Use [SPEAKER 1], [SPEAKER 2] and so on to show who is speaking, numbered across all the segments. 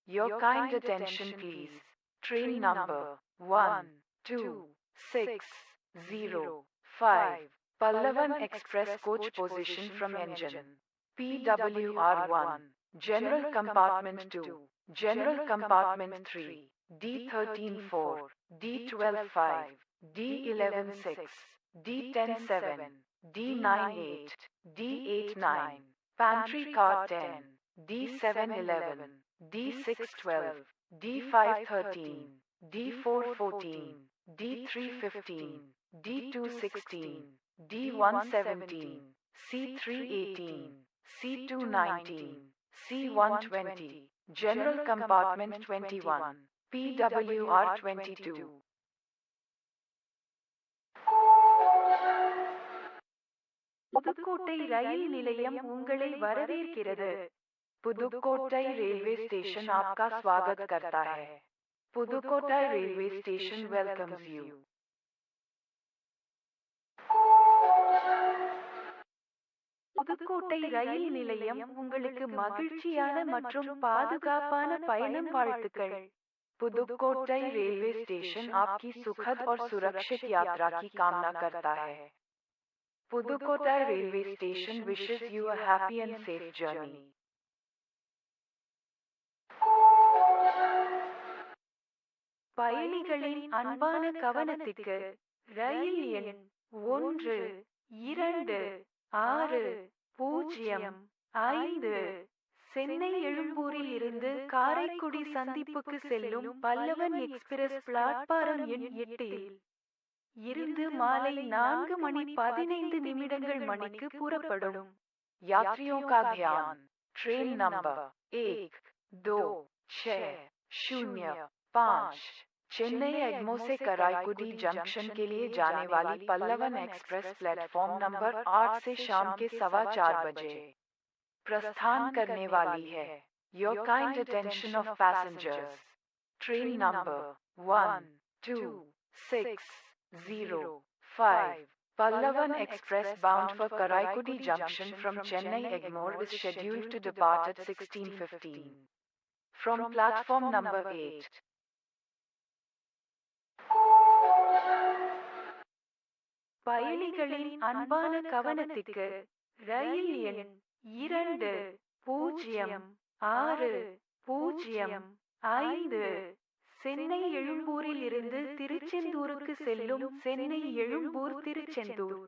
[SPEAKER 1] Your kind attention, please. Train number 1260 Pallavan Express coach position from engine. PWR1. General compartment 2. General compartment 3. D13-4. D12-5. D11-6. D10-7. D9-8. D8-9. Pantry car 10. D7-11. D6-12. D5-13. D4-14. D3-15. D2-16. D1-17. C3-18. C2-19. C1-20. General compartment 21. PWR 22.
[SPEAKER 2] Pudukkottai rail நிலையம் உங்களை வரவேற்கிறது.
[SPEAKER 1] Pudukkottai railway station आपका स्वागत करता है. Pudukkottai railway station welcomes you.
[SPEAKER 2] Pudukkottai rail நிலையம் உங்களுக்கு மகிழ்ச்சியான மற்றும் பாதுகாப்பான பயணம் வாழ்த்துக்கள்.
[SPEAKER 1] पुदुकोट्टई रेलवे स्टेशन आपकी सुखद और सुरक्षित यात्रा की कामना करता है. Pudukkottai railway station wishes you a happy and safe journey.
[SPEAKER 2] பயணிகளின் அன்பான கவனத்திற்கு ரயில் எண் 126005 சென்னை எழும்பூரில் இருந்து காரைக்குடி சந்திப்புக்கு செல்லும் பல்லவன் எக்ஸ்பிரஸ் பிளாட்பாரம் எண் 8 இருந்து மாலை 4:15 மணிக்கு புறப்படும்.
[SPEAKER 1] यात्रियों का ध्यान. ट्रेन नंबर 126005 चेन्नई एग्मोर से कराईकुडी जंक्शन के लिए जाने वाली पल्लवन एक्सप्रेस प्लेटफॉर्म नंबर 8 से शाम के 4:15 बजे प्रस्थान करने वाली है. Your kind attention of passengers. Train number 126005 Pallavan Express bound for Karaikudi Junction from Chennai Egmore is scheduled to depart at 16:15 from platform number 8.
[SPEAKER 2] பயணிகளின் அன்பான கவனத்திற்கு ரயில் எண் 206005 சென்னை எழும்பூரில் இருந்து திருச்செந்தூருக்கு செல்லும் Chennai Egmore Tiruchendur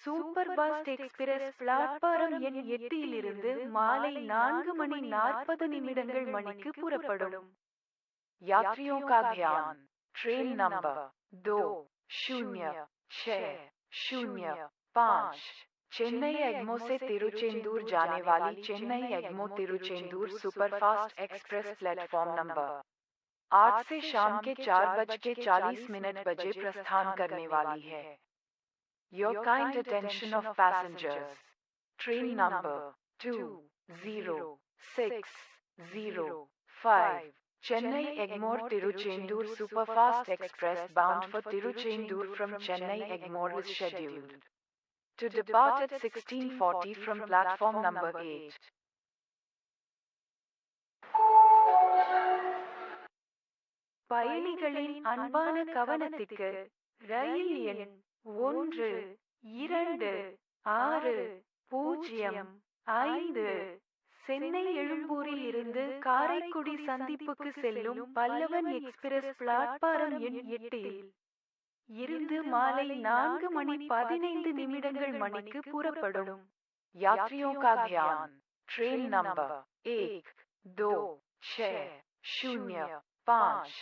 [SPEAKER 2] super fast express platform எண் 8 இலிருந்து மாலை 4:40 மணிக்கு புறப்படும்.
[SPEAKER 1] यात्रियों का ध्यान. ट्रेन नंबर 206005 चेन्नई एग्मो से तिरुचेंदूर जाने वाली Chennai Egmore Tiruchendur superfast express platform number 8 से शाम के 4:40 बजे प्रस्थान करने वाली है. Your kind attention of passengers. Train number 206005 Chennai Egmore Tiruchendur Superfast Express bound for Tiruchendur from Chennai Egmore is scheduled to depart at 16:40 from platform number 8.
[SPEAKER 2] பயணிகளின் அன்பான கவனத்திற்கு ரயில் எண் 126005 சென்னை எழும்பூரில் இருந்து காரைக்குடி சந்திப்புக்கு செல்லும் பல்லவன் எக்ஸ்பிரஸ் பிளாட்பாரம் எண் 8 இருந்து மாலை 4:15 மணிக்கு புறப்படும்.
[SPEAKER 1] यात्रियों का ध्यान. ट्रेन नंबर 126005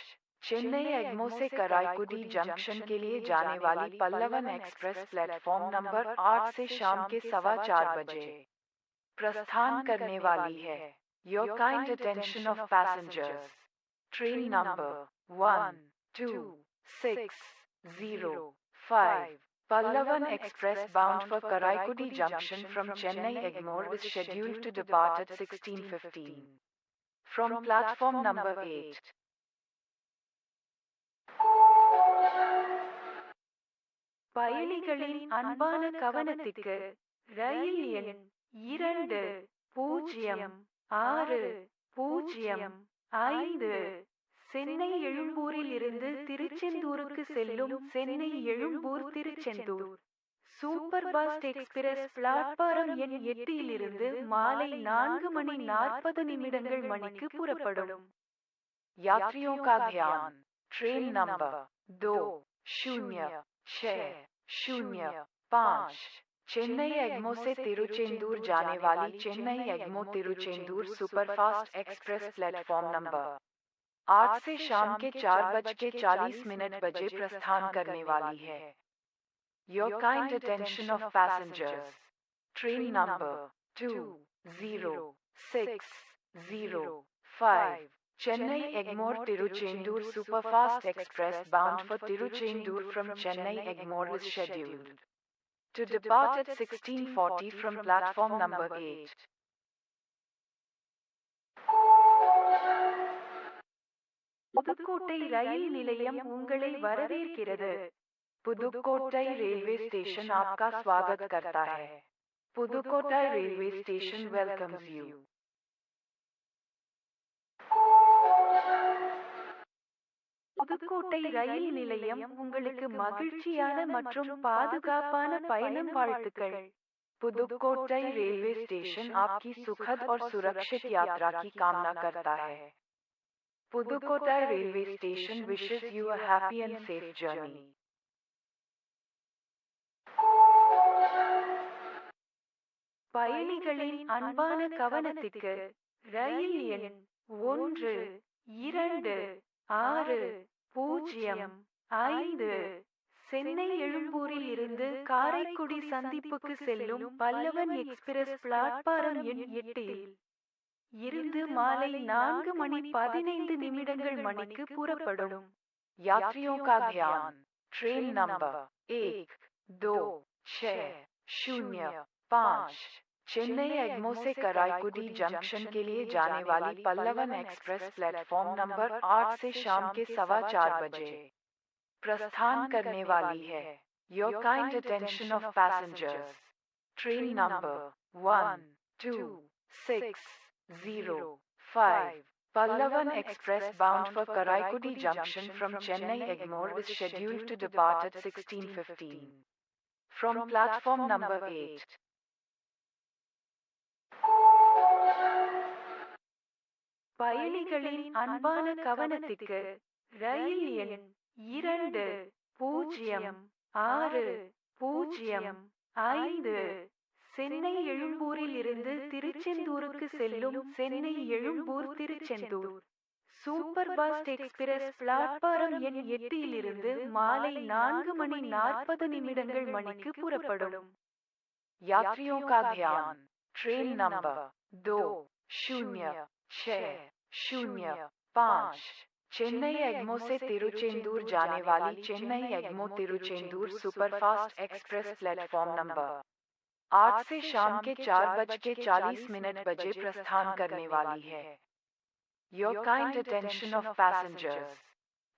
[SPEAKER 1] चेन्नई एग्मो से कराईकुडी जंक्शन के लिए जाने वाली पल्लवन एक्सप्रेस प्लेटफॉर्म नंबर 8 से शाम के 4:15 बजे प्रस्थान करने वाली है. Your kind attention of passengers. Train number 126005 Pallavan Express bound for Karaikudi Junction from Chennai Egmore is scheduled to depart at 16:15 from platform number 8.
[SPEAKER 2] பயணிகளின் அன்பான கவனத்திற்கு ரயில் எண் 2060 5. சென்னை எழும்பூரில் இருந்து திருச்செந்தூருக்கு செல்லும் Chennai Egmore Tiruchendur super fast express platform எண் 8 இலிருந்து மாலை 4:40 மணிக்கு புறப்படும்.
[SPEAKER 1] यात्रियों का ध्यान, ट्रेन नंबर 200605 चेन्नई एग्मो से तिरुचेंदूर जाने वाली Chennai Egmore Tiruchendur superfast express platform number 8 से शाम के 4:40 बजे प्रस्थान करने वाली है. Your kind attention of passengers. Train number 200605 Chennai Egmore Tiruchendur Superfast Express bound for Tiruchendur from Chennai Egmore is scheduled to depart at 16:40 from platform number 8.
[SPEAKER 2] Pudukkottai rail நிலையம் உங்களை வரவேற்கிறது.
[SPEAKER 1] पुदुकोट्टई रेलवे स्टेशन आपका स्वागत करता है. Pudukkottai railway station welcomes you.
[SPEAKER 2] Pudukkottai rail நிலையம் உங்களுக்கு மகிழ்ச்சியான மற்றும் பாதுகாப்பான பயணம் வாழ்த்துக்கள்.
[SPEAKER 1] पुदुकोट्टई रेलवे स्टेशन आपकी सुखद और सुरक्षित यात्रा की कामना करता है. Pudukkottai railway station wishes you a happy and safe journey.
[SPEAKER 2] பயணிகளின் அன்பான கவனத்திற்கு ரயில் எண் 126005 சென்னை எழும்பூரில் இருந்து காரைக்குடி சந்திப்புக்கு செல்லும் பல்லவன் எக்ஸ்பிரஸ் பிளாட்பாரம் எண் 8 இருந்து மாலை 4:15 மணிக்கு புறப்படும்.
[SPEAKER 1] यात्रियों का ध्यान, ट्रेन नंबर 126005 चेन्नई एग्मो से कराईकुडी जंक्शन के लिए जाने वाली पल्लवन एक्सप्रेस प्लेटफॉर्म नंबर 8 से शाम के 4:15 बजे प्रस्थान करने वाली है. Your kind attention of passengers. Train number 126005 Pallavan Express bound for Karaikudi Junction from Chennai Egmore is scheduled to depart at 16:15 from platform number 8.
[SPEAKER 2] பயணிகளின் அன்பான கவனத்திற்கு ரயில் எண் 206005 சென்னை எழும்பூரில் இருந்து திருச்செந்தூருக்கு செல்லும் Chennai Egmore Tiruchendur super fast express platform எண் 8 இலிருந்து மாலை 4:40 மணிக்கு புறப்படும்.
[SPEAKER 1] यात्रियों का ध्यान, ट्रेन नंबर 206005 चेन्नई एग्मो से तिरुचेंदूर जाने वाली Chennai Egmore Tiruchendur superfast express platform number 8 से शाम के 4:40 बजे प्रस्थान करने वाली है. Your kind attention of passengers.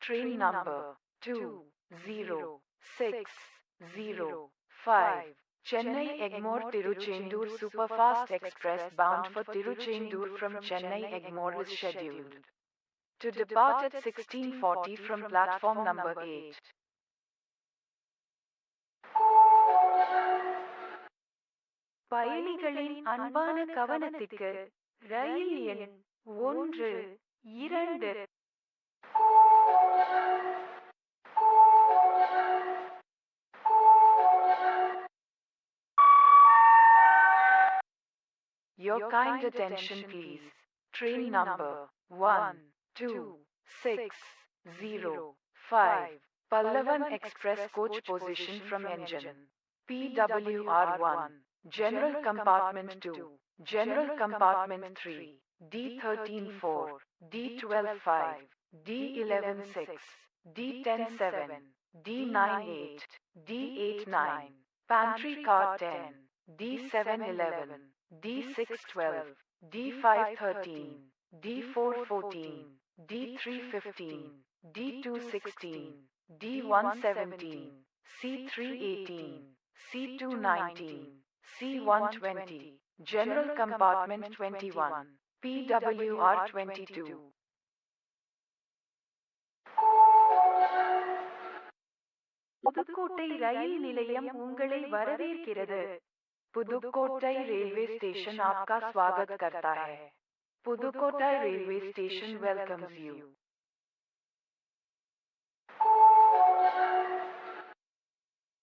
[SPEAKER 1] Train number 206005 Chennai Egmore Tiruchendur Superfast Express bound for Tiruchendur from Chennai Egmore is scheduled to depart at 16:40 from platform number 8.
[SPEAKER 2] பயணிகளின் அன்பான கவனத்திற்கு ரயில் எண் 12
[SPEAKER 1] Your kind attention please. Train number 1260 Pallavan Express coach position from engine PWR1 General Compartment 2 General Compartment 3 D13-4 D12-5 D11-6 D10-7 D9-8 D8-9 Pantry Car 10 D7-11 D6-12 D5-13 D4-14 D3-15 D2-16 D1-17 C3-18 C2-19 C1-20 General Compartment 21 PWR 22
[SPEAKER 2] Pudukkottai rail நிலையம் உங்களை வரவேற்கிறது.
[SPEAKER 1] Pudukkottai railway station आपका स्वागत करता है. Pudukkottai railway station welcomes you.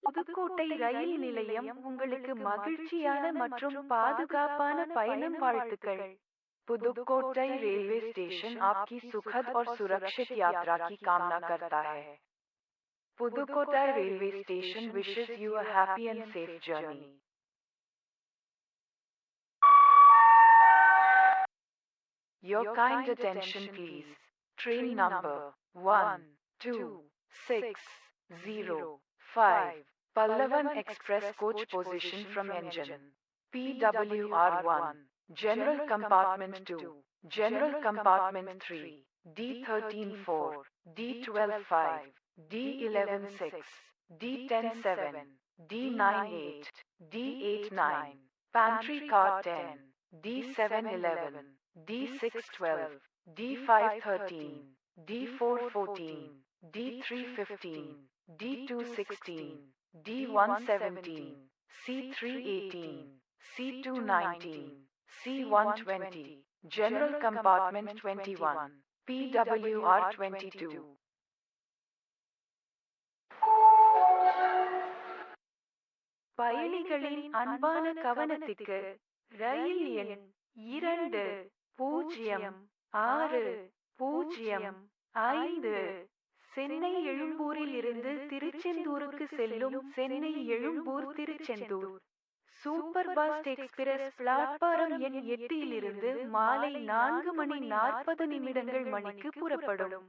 [SPEAKER 2] Pudukkottai rail நிலையம் உங்களுக்கு மகிழ்ச்சியான மற்றும் பாதுகாப்பான பயணம் வாழ்த்துக்கள்.
[SPEAKER 1] पुदुकोट्टई रेलवे स्टेशन आपकी सुखद और सुरक्षित यात्रा की कामना करता है. Pudukkottai railway station wishes you a happy and safe journey. Your kind attention please. Train number 1260 Pallavan Express coach position from engine PWR1 General Compartment 2 General Compartment 3 D13-4 D12-5 D11-6 D10-7 D9-8 D8-9 Pantry car 10 D7-11 D6-12 D5-13 D4-14 D3-15 D2-16 D1-17 C3-18 C2-19 C1-20 General Compartment 21 PWR 22.
[SPEAKER 2] பயணிகளின் அன்பான கவனத்திற்கு ரயில் எண் 206005 சென்னை எழும்பூரில் இருந்து திருச்செந்தூருக்கு செல்லும் Chennai Egmore Tiruchendur super fast express platform எண் 8 இலிருந்து மாலை 4:40 மணிக்கு புறப்படும்.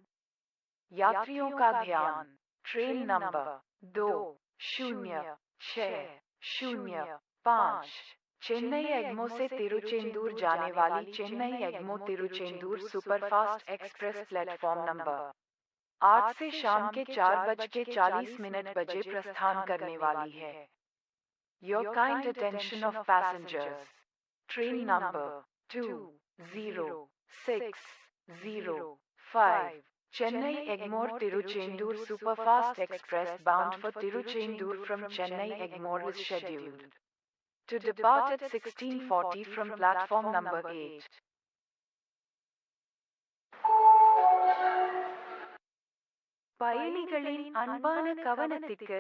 [SPEAKER 1] यात्रियों का ध्यान. ट्रेन नंबर 200605 चेन्नई एग्मो से तिरुचेंदूर जाने वाली Chennai Egmore Tiruchendur superfast express platform number 8 से शाम के 4:40 बजे प्रस्थान करने वाली है. Your kind attention of passengers. Train number 200605 Chennai Egmore Tiruchendur Superfast Express bound for Tiruchendur from Chennai Egmore is scheduled to depart at 16:40 from platform number 8.
[SPEAKER 2] பயணிகளின் அன்பான கவனத்திற்கு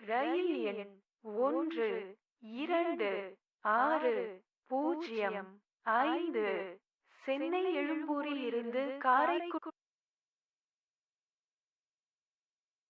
[SPEAKER 2] ரயில் எண் 126005 சென்னை எழும்பூரில் இருந்து காரைக்குடி